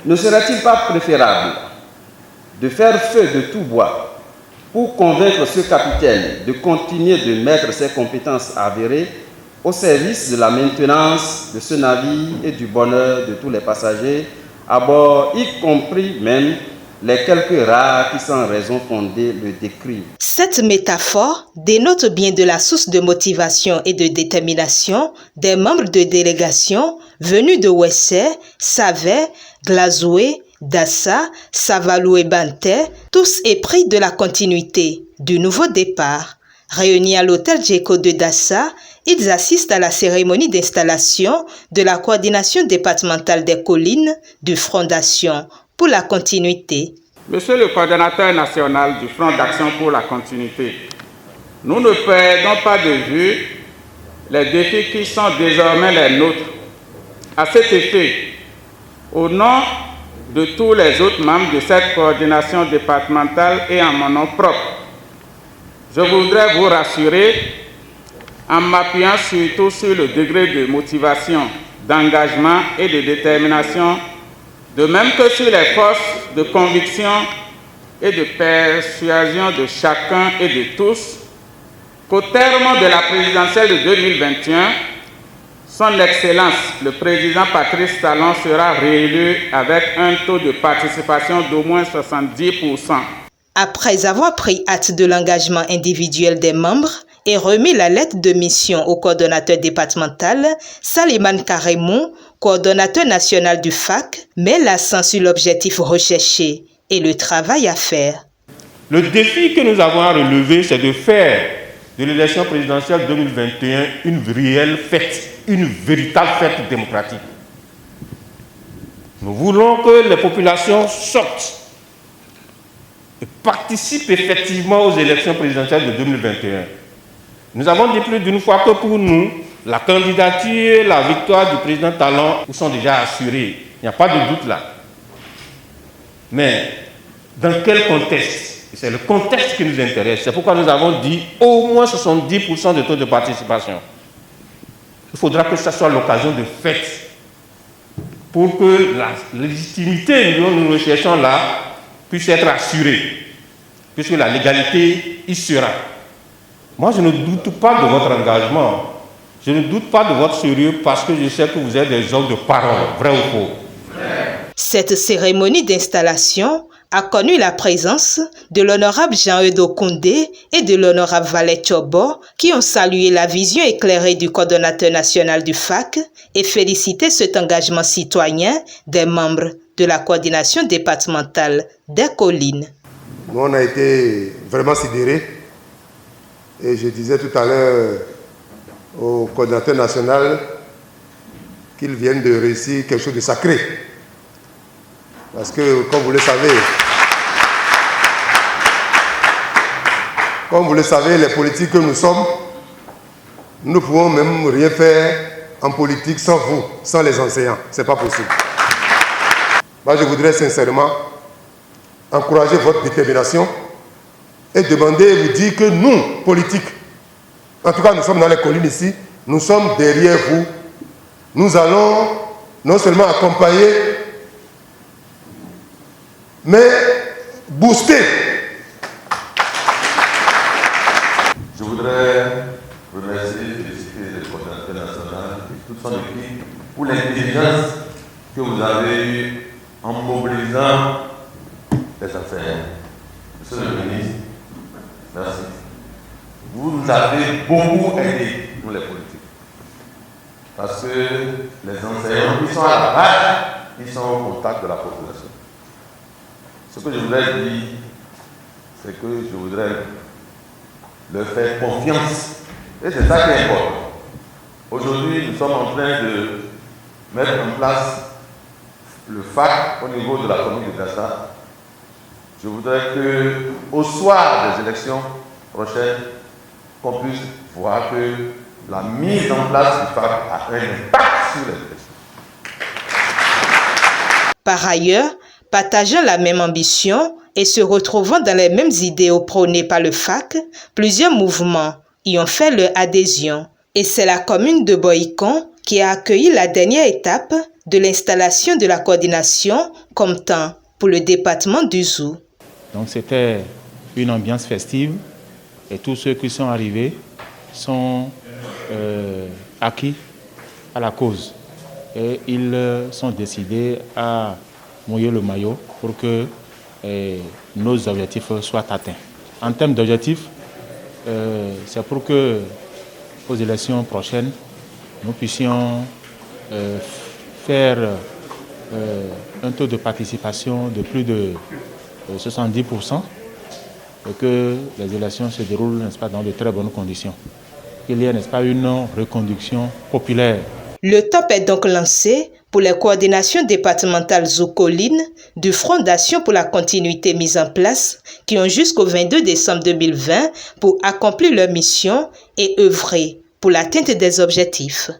Ne serait-il pas préférable de faire feu de tout bois pour convaincre ce capitaine de continuer de mettre ses compétences avérées au service de la maintenance de ce navire et du bonheur de tous les passagers à bord, y compris même les quelques rares qui sans raison fondée le décrivent. Cette métaphore dénote bien de la source de motivation et de détermination des membres de délégation venus de Ouessé, Savé, Glazoué, Dassa, Savalou et Banté, tous épris de la continuité du nouveau départ. Réunis à l'hôtel Djeko de Dassa, ils assistent à la cérémonie d'installation de la coordination départementale des collines du Front d'Action pour la continuité. Monsieur le coordonnateur national du Front d'Action pour la continuité, nous ne perdons pas de vue les défis qui sont désormais les nôtres. À cet effet, au nom de tous les autres membres de cette coordination départementale et en mon nom propre, je voudrais vous rassurer en m'appuyant surtout sur le degré de motivation, d'engagement et de détermination, de même que sur les forces de conviction et de persuasion de chacun et de tous, qu'au terme de la présidentielle de 2021, Son Excellence, le président Patrice Talon sera réélu avec un taux de participation d'au moins 70%. Après avoir pris acte de l'engagement individuel des membres et remis la lettre de mission au coordonnateur départemental, Saliman Karemou, coordonnateur national du FAC, met l'accent sur l'objectif recherché et le travail à faire. Le défi que nous avons à relever, c'est de faire de l'élection présidentielle 2021 une réelle fête, une véritable fête démocratique. Nous voulons que les populations sortent et participent effectivement aux élections présidentielles de 2021. Nous avons dit plus d'une fois que pour nous, la candidature, la victoire du président Talon sont déjà assurées. Il n'y a pas de doute là. Mais dans quel contexte? C'est le contexte qui nous intéresse. C'est pourquoi nous avons dit au moins 70% de taux de participation. Il faudra que ce soit l'occasion de fête pour que la légitimité que nous recherchons là puisse être assurée, puisque la légalité y sera. Moi, je ne doute pas de votre engagement. Je ne doute pas de votre sérieux parce que je sais que vous êtes des hommes de parole, vrai ou faux. Cette cérémonie d'installation a connu la présence de l'honorable Jean-Eudo Koundé et de l'honorable Valet Chobo qui ont salué la vision éclairée du coordonnateur national du FAC et félicité cet engagement citoyen des membres de la coordination départementale des collines. Nous, on a été vraiment sidérés et je disais tout à l'heure au coordonnateur national qu'ils viennent de réussir quelque chose de sacré. Parce que, comme vous le savez, les politiques que nous sommes, nous ne pouvons même rien faire en politique sans vous, sans les enseignants. Ce n'est pas possible. Moi, je voudrais sincèrement encourager votre détermination et demander, vous dire que nous, politiques, en tout cas nous sommes dans les collines ici, nous sommes derrière vous. Nous allons non seulement accompagner, mais booster. Je voudrais remercier et féliciter le coordonnateur national et toute son équipe pour l'intelligence que vous avez eue en mobilisant les affaires. Monsieur le ministre, merci. Vous nous avez beaucoup aidés, nous les politiques. Parce que les enseignants, ils sont à la base, ils sont au contact de la population. Ce que je voudrais dire, c'est que je voudrais leur faire confiance. Et c'est ça qui est important. Aujourd'hui, nous sommes en train de mettre en place le FAC au niveau de la commune de Dassa. Je voudrais qu'au soir des élections prochaines, qu'on puisse voir que la mise en place du FAC a un impact sur les élections. Par ailleurs, partageant la même ambition et se retrouvant dans les mêmes idéaux prônés par le FAC, plusieurs mouvements y ont fait leur adhésion. Et c'est la commune de Boïcon qui a accueilli la dernière étape de l'installation de la coordination comme temps pour le département du Zou. Donc c'était une ambiance festive et tous ceux qui sont arrivés sont acquis à la cause. Et ils sont décidés à mouiller le maillot pour que nos objectifs soient atteints. En termes d'objectifs, c'est pour que aux élections prochaines, nous puissions faire un taux de participation de plus de 70% et que les élections se déroulent, n'est-ce pas, dans de très bonnes conditions. Qu'il y ait, n'est-ce pas, une reconduction populaire. Le top est donc lancé pour les coordinations départementales Zou-Colline du Front d'Action pour la continuité mise en place qui ont jusqu'au 22 décembre 2020 pour accomplir leur mission et œuvrer pour l'atteinte des objectifs.